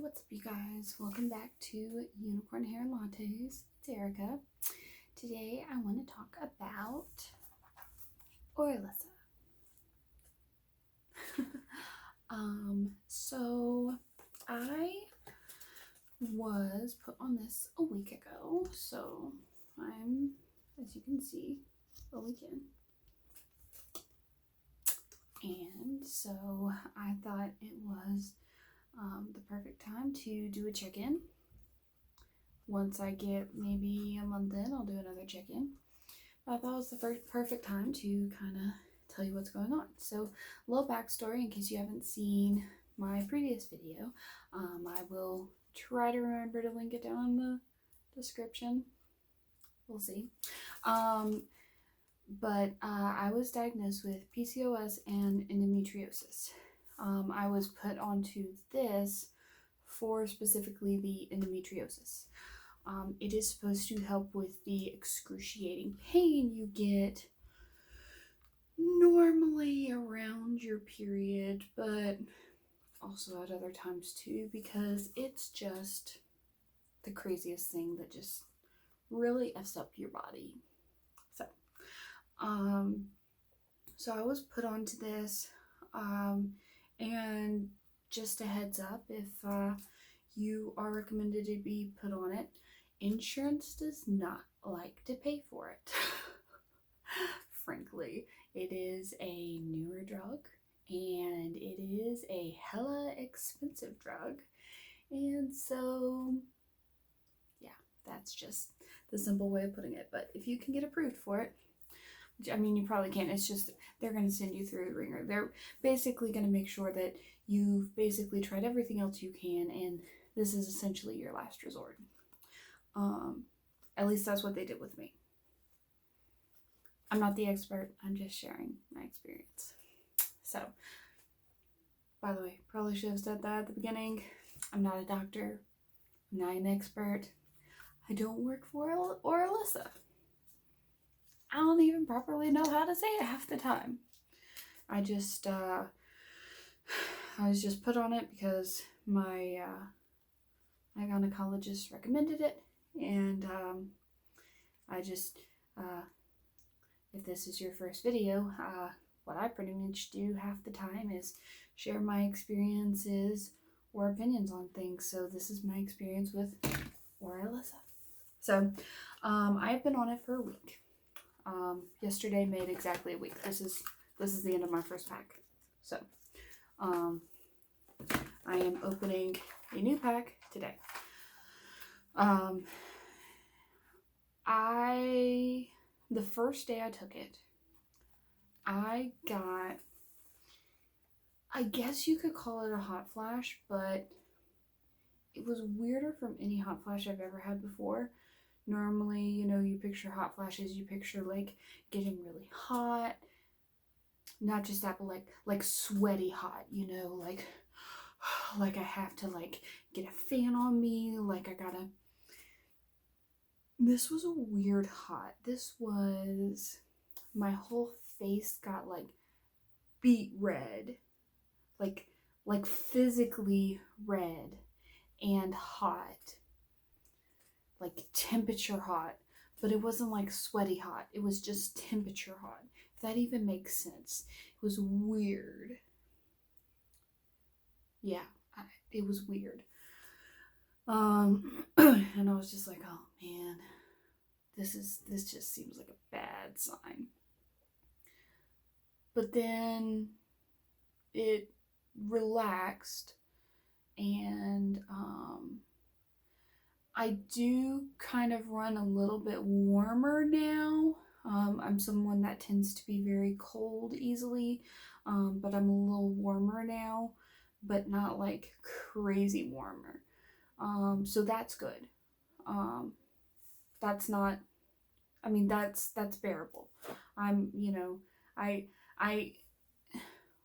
What's up, you guys? Welcome back to Unicorn Hair and Lattes. It's Erica. Today I want to talk about Orilissa. So I was put on this a week ago, so I'm, as you can see, a week in. And so I thought it was the perfect time to do a check-in. Once I get maybe a month in, I'll do another check-in. But I thought it was the perfect time to kind of tell you what's going on. So, a little backstory in case you haven't seen my previous video. I will try to remember to link it down in the description. We'll see. But I was diagnosed with PCOS and endometriosis. I was put onto this for specifically the endometriosis. It is supposed to help with the excruciating pain you get normally around your period, but also at other times too, because it's just the craziest thing that just really F's up your body. So I was put onto this, and just a heads up, if you are recommended to be put on it, insurance does not like to pay for it. Frankly, it is a newer drug, and it is a hella expensive drug, and so yeah, that's just the simple way of putting it. But if you can get approved for it, I mean, you probably can't. It's just they're going to send you through the ringer. They're basically going to make sure that you've basically tried everything else you can, and this is essentially your last resort. At least that's what they did with me. I'm not the expert. I'm just sharing my experience. So, by the way, probably should have said that at the beginning. I'm not a doctor. I'm not an expert. I don't work for Orilissa. I don't even properly know how to say it half the time. I was just put on it because my gynecologist recommended it, and if this is your first video, what I pretty much do half the time is share my experiences or opinions on things. So this is my experience with Orilissa. So I've been on it for a week. Yesterday made exactly a week. This is the end of my first pack. So, I am opening a new pack today. The first day I took it, I got, I guess you could call it a hot flash, but it was weirder from any hot flash I've ever had before. Normally, you picture hot flashes, you picture like getting really hot, not just that, but like sweaty hot, like I have to like get a fan on me, like I gotta. This was a weird hot. This was, my whole face got like beet red, like physically red and hot. Like temperature hot, but it wasn't like sweaty hot. It was just temperature hot. If that even makes sense. It was weird. Yeah, it was weird. And I was just like, oh man, this just seems like a bad sign. But then it relaxed, and I do kind of run a little bit warmer now. I'm someone that tends to be very cold easily, but I'm a little warmer now, but not like crazy warmer. So that's good. That's not, I mean, that's bearable. I,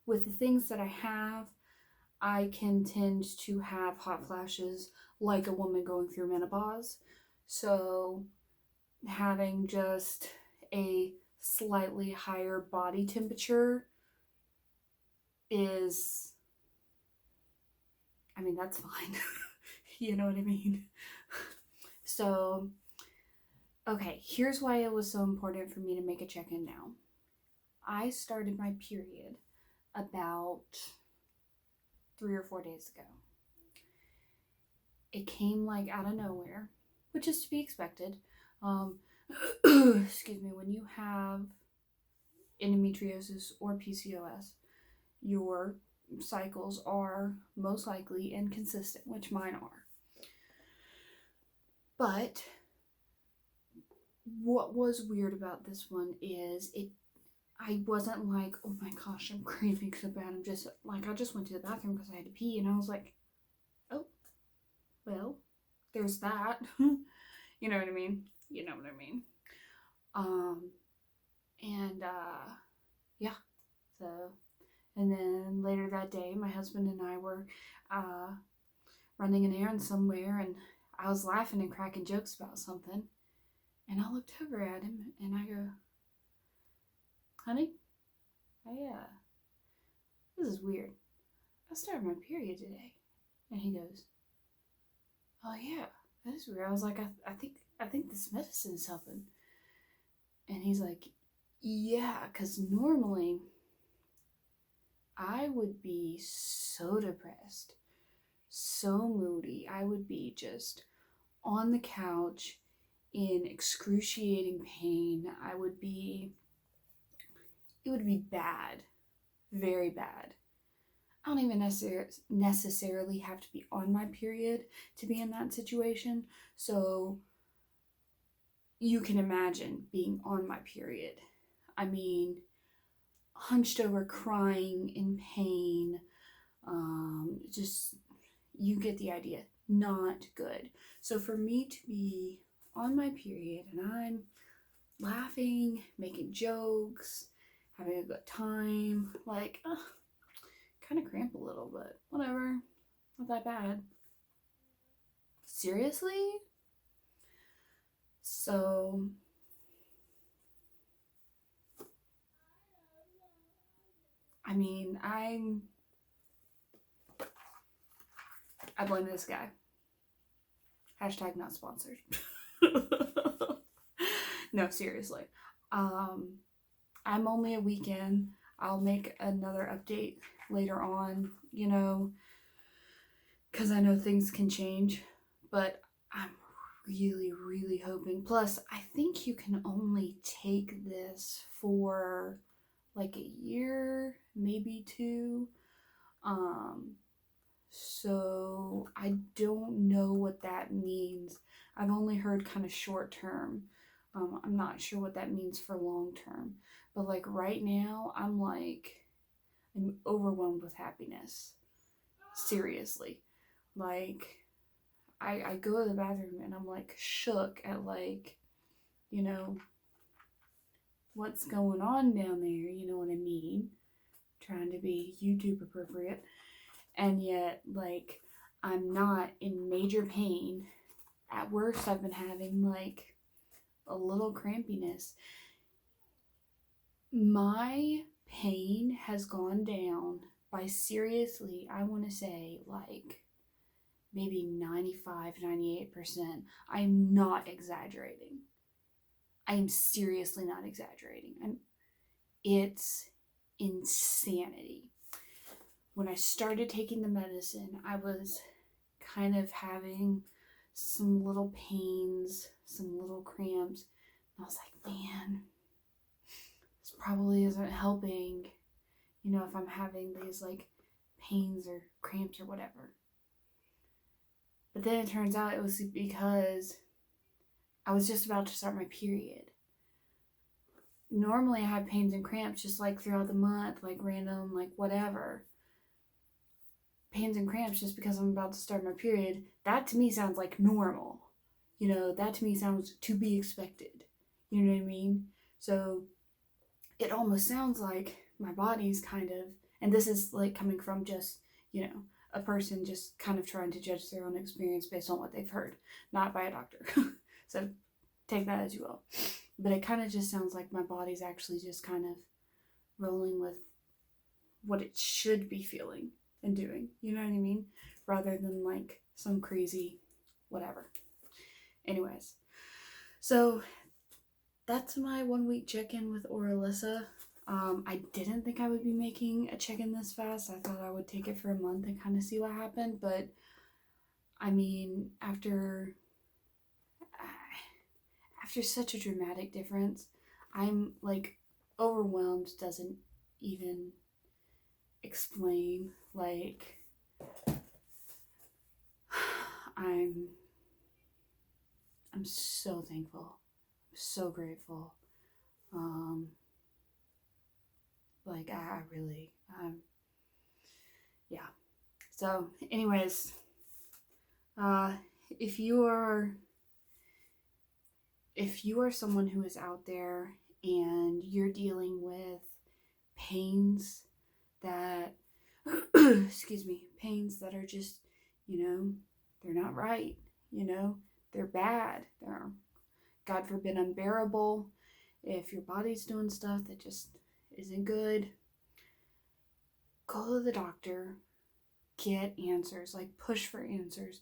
with the things that I have, I can tend to have hot flashes like a woman going through menopause. So having just a slightly higher body temperature is, I mean, that's fine. You know what I mean? So, okay, here's why it was so important for me to make a check-in now. I started my period about 3 or 4 days ago. It came like out of nowhere, which is to be expected. Excuse me, when you have endometriosis or PCOS, your cycles are most likely inconsistent, which mine are. But what was weird about this one is I wasn't like, oh my gosh, I'm cramping so bad. I'm just like, I just went to the bathroom because I had to pee, and I was like, oh, well, there's that. You know what I mean? You know what I mean. Yeah. So, and then later that day, my husband and I were running an errand somewhere, and I was laughing and cracking jokes about something, and I looked over at him and I go, honey, this is weird. I started my period today. And he goes, oh yeah, that is weird. I was like, I think this medicine is helping. And he's like, yeah, because normally I would be so depressed, so moody. I would be just on the couch in excruciating pain. It would be bad, very bad. I don't even necessarily have to be on my period to be in that situation. So you can imagine being on my period. I mean, hunched over, crying in pain. Just, you get the idea. Not good. So for me to be on my period and I'm laughing, making jokes, having a good time, like, kind of cramp a little, but whatever. Not that bad. Seriously? So, I mean, I blame this guy. Hashtag not sponsored. No, seriously. I'm only a week in. I'll make another update later on, you know, because I know things can change, but I'm really, really hoping. Plus, I think you can only take this for like a year, maybe 2. So I don't know what that means. I've only heard kind of short term. I'm not sure what that means for long term. But like right now, I'm overwhelmed with happiness. Seriously. Like, I go to the bathroom and I'm like shook at like, you know, what's going on down there, you know what I mean? Trying to be YouTube appropriate. And yet, like, I'm not in major pain. At worst, I've been having like a little crampiness. My pain has gone down by, seriously, I want to say like maybe 95, 98%. I'm not exaggerating. I am seriously not exaggerating. It's insanity. When I started taking the medicine, I was kind of having some little pains, some little cramps. And I was like, man, this probably isn't helping, you know, if I'm having these like pains or cramps or whatever. But then it turns out it was because I was just about to start my period. Normally I have pains and cramps just like throughout the month, like random, like whatever. Pains and cramps just because I'm about to start my period. That to me sounds like normal. You know, that to me sounds to be expected. You know what I mean? So it almost sounds like my body's kind of, and this is like coming from just, you know, a person just kind of trying to judge their own experience based on what they've heard, not by a doctor. So take that as you will. But it kind of just sounds like my body's actually just kind of rolling with what it should be feeling. and doing. You know what I mean? Rather than like some crazy whatever. Anyways, so that's my 1 week check-in with Orilissa. I didn't think I would be making a check-in this fast. I thought I would take it for a month and kind of see what happened, but I mean, after such a dramatic difference, I'm like overwhelmed doesn't even explain. Like, I'm so thankful. I'm so grateful. Like I really, yeah. So anyways, if you are someone who is out there and you're dealing with pains that excuse me, pains that are just, they're not right, they're bad, they're, God forbid, unbearable, if your body's doing stuff that just isn't good, go to the doctor, get answers, like push for answers.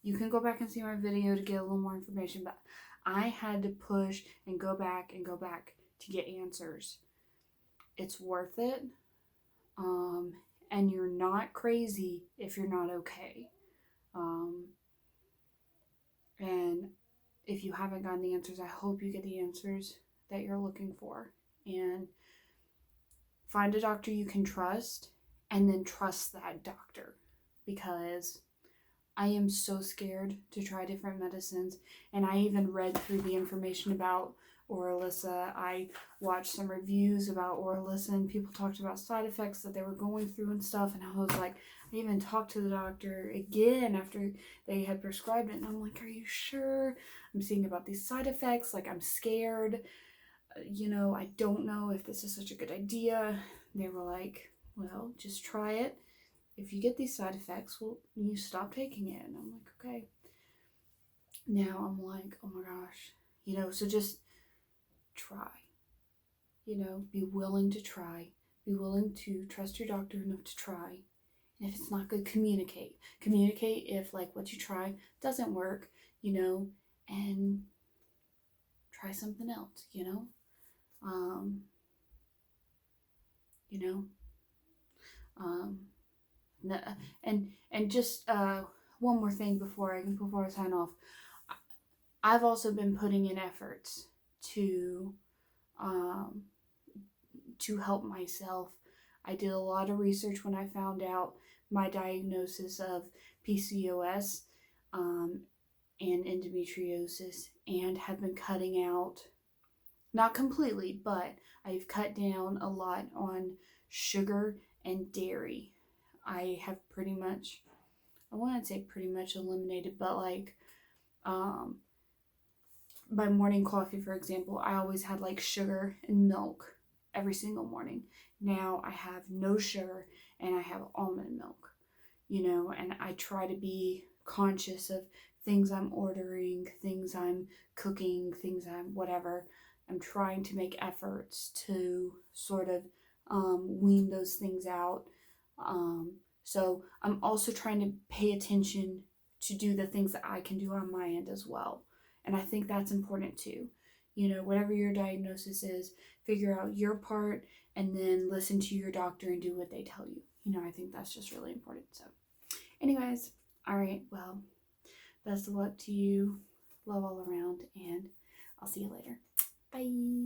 You can go back and see my video to get a little more information, but I had to push and go back to get answers. It's worth it. And you're not crazy if you're not okay. And if you haven't gotten the answers, I hope you get the answers that you're looking for. And find a doctor you can trust, and then trust that doctor, because I am so scared to try different medicines. And I even read through the information about Orilissa. I watched some reviews about Orilissa, and people talked about side effects that they were going through and stuff. And I was like, I even talked to the doctor again after they had prescribed it. And I'm like, are you sure? I'm seeing about these side effects. Like, I'm scared. I don't know if this is such a good idea. They were like, well, just try it. If you get these side effects, well, you stop taking it. And I'm like, okay. Now I'm like, oh my gosh. So just try. Be willing to try. Be willing to trust your doctor enough to try. And if it's not good, communicate. Communicate if, like, what you try doesn't work, and try something else, and just one more thing before I sign off. I've also been putting in efforts to help myself. I did a lot of research when I found out my diagnosis of PCOS and endometriosis, and have been cutting out, not completely, but I've cut down a lot on sugar and dairy. I have pretty much eliminated, but like, my morning coffee, for example, I always had like sugar and milk every single morning. Now I have no sugar and I have almond milk, and I try to be conscious of things I'm ordering, things I'm cooking, things I'm whatever. I'm trying to make efforts to sort of wean those things out. So I'm also trying to pay attention to do the things that I can do on my end as well. And I think that's important too. Whatever your diagnosis is, figure out your part and then listen to your doctor and do what they tell you. I think that's just really important. So anyways, all right, well, best of luck to you. Love all around, and I'll see you later. Bye.